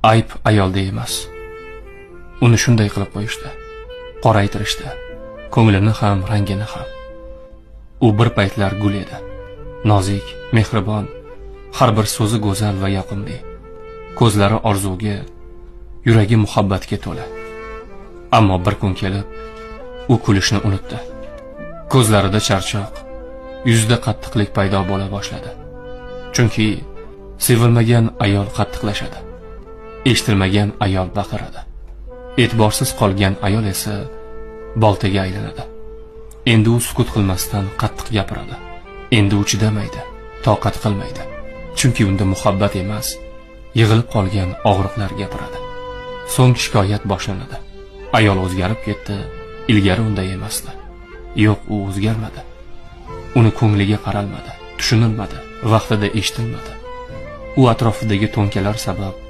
Ayb ayolda emas. Uni shunday qilib qo'yishdi, qoraytirishdi, ko'nglini ham, rangini ham. U bir paytlar gul edi. Nozik, mehribon, har bir so'zi go'zal va yoqimli. Ko'zlari orzuga, yuragi muhabbatga to'la. Ammo bir kun kelib, u kulishni unutdi. Ko'zlarida charchoq, yuzida qattiqlik paydo bo'la boshladi. Chunki sevilmagan ayol qattiqlashadi. Eshitilmagan ayol baqiradi. E'tiborsiz qolgan ayol esa boltaga aylanadi. Endi u sukut qilmasdan qattiq gapiradi. Endi u chidamaydi, toqat qilmaydi. Chunki unda muhabbat emas, yig'ilib qolgan og'riqlar gapiradi. So'ng shikoyat boshlanadi. Ayol o'zgarib ketdi, ilgari unday emasdi. Yo'q, u o'zgarmadi. Uni ko'ngliga qaralmadi, tushunilmadi, vaqtida eshitilmadi. U atrofidagi to'nkalar sabab